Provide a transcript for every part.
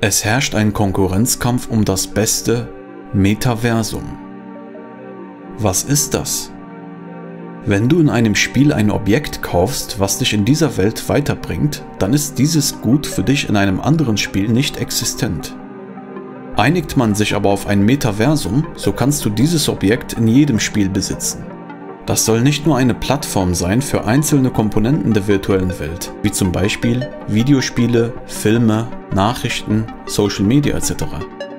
Es herrscht ein Konkurrenzkampf um das beste Metaversum. Was ist das? Wenn du in einem Spiel ein Objekt kaufst, was dich in dieser Welt weiterbringt, dann ist dieses Gut für dich in einem anderen Spiel nicht existent. Einigt man sich aber auf ein Metaversum, so kannst du dieses Objekt in jedem Spiel besitzen. Das soll nicht nur eine Plattform sein für einzelne Komponenten der virtuellen Welt, wie zum Beispiel Videospiele, Filme, Nachrichten, Social Media etc.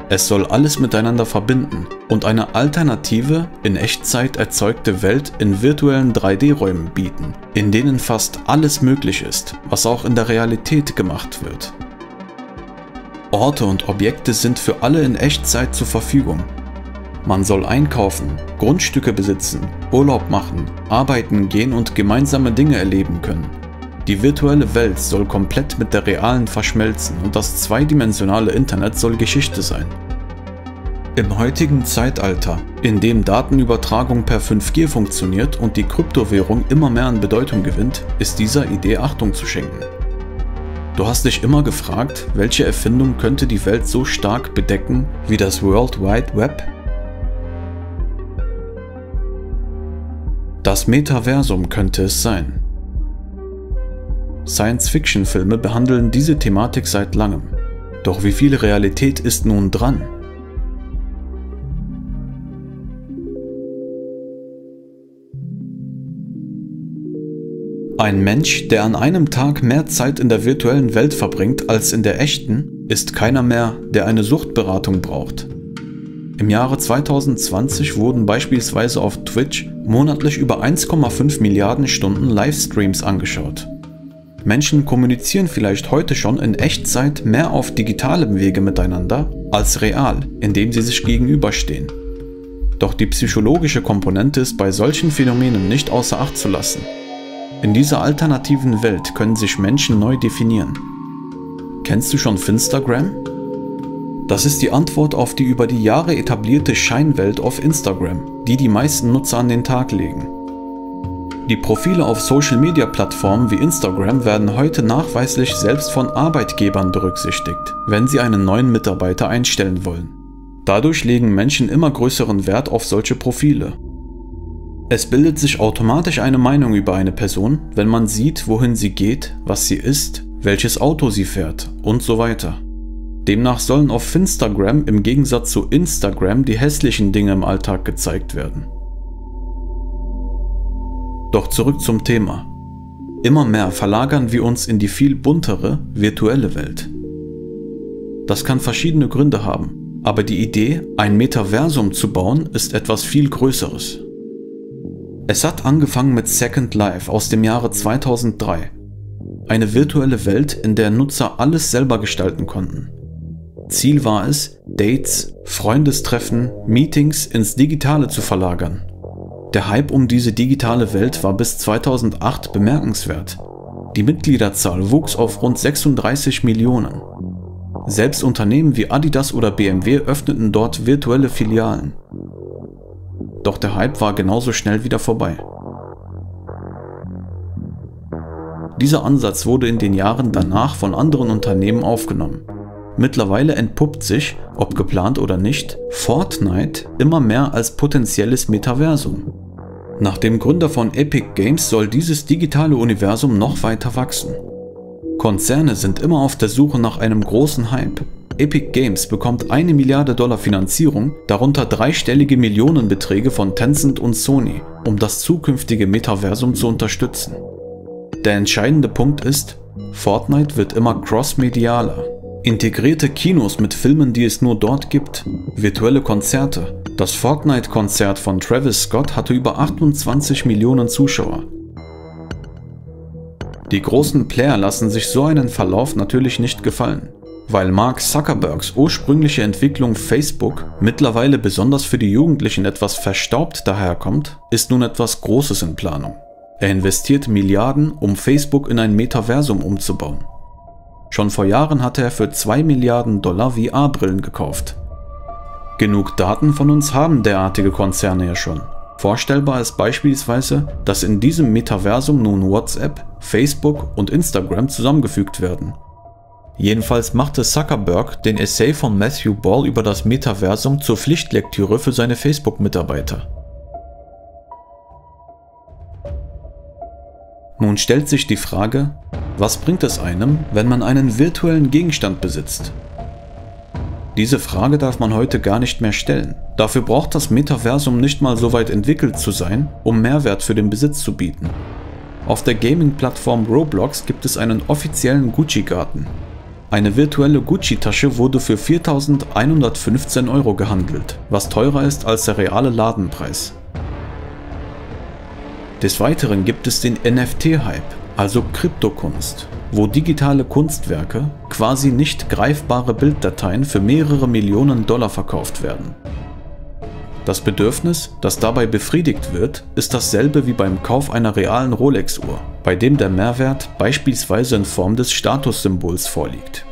Es soll alles miteinander verbinden und eine alternative, in Echtzeit erzeugte Welt in virtuellen 3D-Räumen bieten, in denen fast alles möglich ist, was auch in der Realität gemacht wird. Orte und Objekte sind für alle in Echtzeit zur Verfügung. Man soll einkaufen, Grundstücke besitzen, Urlaub machen, arbeiten gehen und gemeinsame Dinge erleben können. Die virtuelle Welt soll komplett mit der realen verschmelzen und das zweidimensionale Internet soll Geschichte sein. Im heutigen Zeitalter, in dem Datenübertragung per 5G funktioniert und die Kryptowährung immer mehr an Bedeutung gewinnt, ist dieser Idee Achtung zu schenken. Du hast dich immer gefragt, welche Erfindung könnte die Welt so stark bedecken wie das World Wide Web? Das Metaversum könnte es sein. Science-Fiction-Filme behandeln diese Thematik seit langem. Doch wie viel Realität ist nun dran? Ein Mensch, der an einem Tag mehr Zeit in der virtuellen Welt verbringt als in der echten, ist keiner mehr, der eine Suchtberatung braucht. Im Jahre 2020 wurden beispielsweise auf Twitch monatlich über 1,5 Milliarden Stunden Livestreams angeschaut. Menschen kommunizieren vielleicht heute schon in Echtzeit mehr auf digitalem Wege miteinander als real, indem sie sich gegenüberstehen. Doch die psychologische Komponente ist bei solchen Phänomenen nicht außer Acht zu lassen. In dieser alternativen Welt können sich Menschen neu definieren. Kennst du schon Finstagram? Das ist die Antwort auf die über die Jahre etablierte Scheinwelt auf Instagram, die die meisten Nutzer an den Tag legen. Die Profile auf Social-Media-Plattformen wie Instagram werden heute nachweislich selbst von Arbeitgebern berücksichtigt, wenn sie einen neuen Mitarbeiter einstellen wollen. Dadurch legen Menschen immer größeren Wert auf solche Profile. Es bildet sich automatisch eine Meinung über eine Person, wenn man sieht, wohin sie geht, was sie isst, welches Auto sie fährt und so weiter. Demnach sollen auf Finstagram im Gegensatz zu Instagram die hässlichen Dinge im Alltag gezeigt werden. Doch zurück zum Thema. Immer mehr verlagern wir uns in die viel buntere, virtuelle Welt. Das kann verschiedene Gründe haben, aber die Idee, ein Metaversum zu bauen, ist etwas viel Größeres. Es hat angefangen mit Second Life aus dem Jahre 2003. Eine virtuelle Welt, in der Nutzer alles selber gestalten konnten. Ziel war es, Dates, Freundestreffen, Meetings ins Digitale zu verlagern. Der Hype um diese digitale Welt war bis 2008 bemerkenswert. Die Mitgliederzahl wuchs auf rund 36 Millionen. Selbst Unternehmen wie Adidas oder BMW öffneten dort virtuelle Filialen. Doch der Hype war genauso schnell wieder vorbei. Dieser Ansatz wurde in den Jahren danach von anderen Unternehmen aufgenommen. Mittlerweile entpuppt sich, ob geplant oder nicht, Fortnite immer mehr als potenzielles Metaversum. Nach dem Gründer von Epic Games soll dieses digitale Universum noch weiter wachsen. Konzerne sind immer auf der Suche nach einem großen Hype. Epic Games bekommt $1 Milliarde Finanzierung, darunter dreistellige Millionenbeträge von Tencent und Sony, um das zukünftige Metaversum zu unterstützen. Der entscheidende Punkt ist, Fortnite wird immer crossmedialer. Integrierte Kinos mit Filmen, die es nur dort gibt, virtuelle Konzerte. Das Fortnite-Konzert von Travis Scott hatte über 28 Millionen Zuschauer. Die großen Player lassen sich so einen Verlauf natürlich nicht gefallen. Weil Mark Zuckerbergs ursprüngliche Entwicklung Facebook mittlerweile besonders für die Jugendlichen etwas verstaubt daherkommt, ist nun etwas Großes in Planung. Er investiert Milliarden, um Facebook in ein Metaversum umzubauen. Schon vor Jahren hatte er für $2 Milliarden VR-Brillen gekauft. Genug Daten von uns haben derartige Konzerne ja schon. Vorstellbar ist beispielsweise, dass in diesem Metaversum nun WhatsApp, Facebook und Instagram zusammengefügt werden. Jedenfalls machte Zuckerberg den Essay von Matthew Ball über das Metaversum zur Pflichtlektüre für seine Facebook-Mitarbeiter. Nun stellt sich die Frage, was bringt es einem, wenn man einen virtuellen Gegenstand besitzt? Diese Frage darf man heute gar nicht mehr stellen. Dafür braucht das Metaversum nicht mal so weit entwickelt zu sein, um Mehrwert für den Besitz zu bieten. Auf der Gaming-Plattform Roblox gibt es einen offiziellen Gucci-Garten. Eine virtuelle Gucci-Tasche wurde für 4.115 € gehandelt, was teurer ist als der reale Ladenpreis. Des Weiteren gibt es den NFT-Hype, also Kryptokunst, wo digitale Kunstwerke, quasi nicht greifbare Bilddateien für mehrere Millionen Dollar verkauft werden. Das Bedürfnis, das dabei befriedigt wird, ist dasselbe wie beim Kauf einer realen Rolex-Uhr, bei dem der Mehrwert beispielsweise in Form des Statussymbols vorliegt.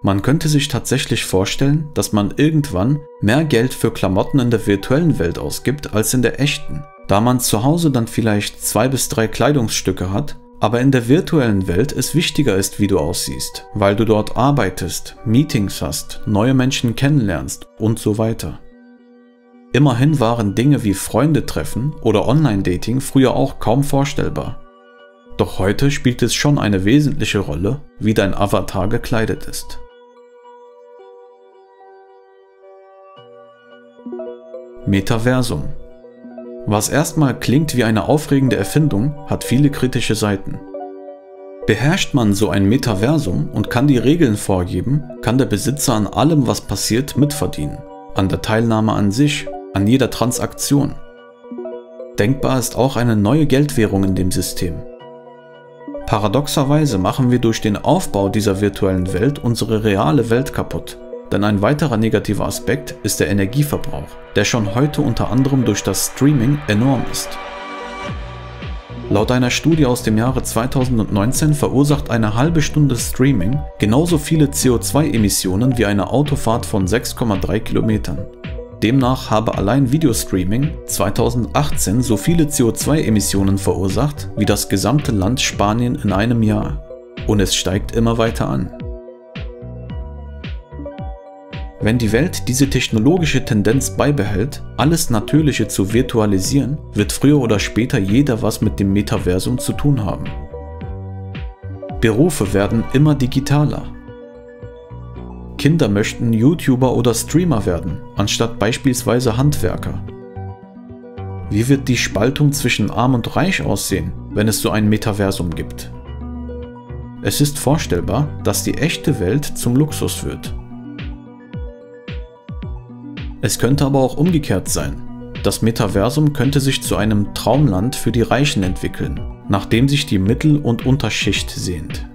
Man könnte sich tatsächlich vorstellen, dass man irgendwann mehr Geld für Klamotten in der virtuellen Welt ausgibt als in der echten, da man zu Hause dann vielleicht 2 bis 3 Kleidungsstücke hat, aber in der virtuellen Welt es wichtiger ist, wie du aussiehst, weil du dort arbeitest, Meetings hast, neue Menschen kennenlernst und so weiter. Immerhin waren Dinge wie Freunde treffen oder Online-Dating früher auch kaum vorstellbar. Doch heute spielt es schon eine wesentliche Rolle, wie dein Avatar gekleidet ist. Metaversum. Was erstmal klingt wie eine aufregende Erfindung, hat viele kritische Seiten. Beherrscht man so ein Metaversum und kann die Regeln vorgeben, kann der Besitzer an allem, was passiert, mitverdienen. An der Teilnahme an sich, an jeder Transaktion. Denkbar ist auch eine neue Geldwährung in dem System. Paradoxerweise machen wir durch den Aufbau dieser virtuellen Welt unsere reale Welt kaputt. Denn ein weiterer negativer Aspekt ist der Energieverbrauch, der schon heute unter anderem durch das Streaming enorm ist. Laut einer Studie aus dem Jahre 2019 verursacht eine halbe Stunde Streaming genauso viele CO2-Emissionen wie eine Autofahrt von 6,3 Kilometern. Demnach habe allein Videostreaming 2018 so viele CO2-Emissionen verursacht wie das gesamte Land Spanien in einem Jahr. Und es steigt immer weiter an. Wenn die Welt diese technologische Tendenz beibehält, alles Natürliche zu virtualisieren, wird früher oder später jeder was mit dem Metaversum zu tun haben. Berufe werden immer digitaler. Kinder möchten YouTuber oder Streamer werden, anstatt beispielsweise Handwerker. Wie wird die Spaltung zwischen Arm und Reich aussehen, wenn es so ein Metaversum gibt? Es ist vorstellbar, dass die echte Welt zum Luxus wird. Es könnte aber auch umgekehrt sein. Das Metaversum könnte sich zu einem Traumland für die Reichen entwickeln, nachdem sich die Mittel- und Unterschicht sehnt.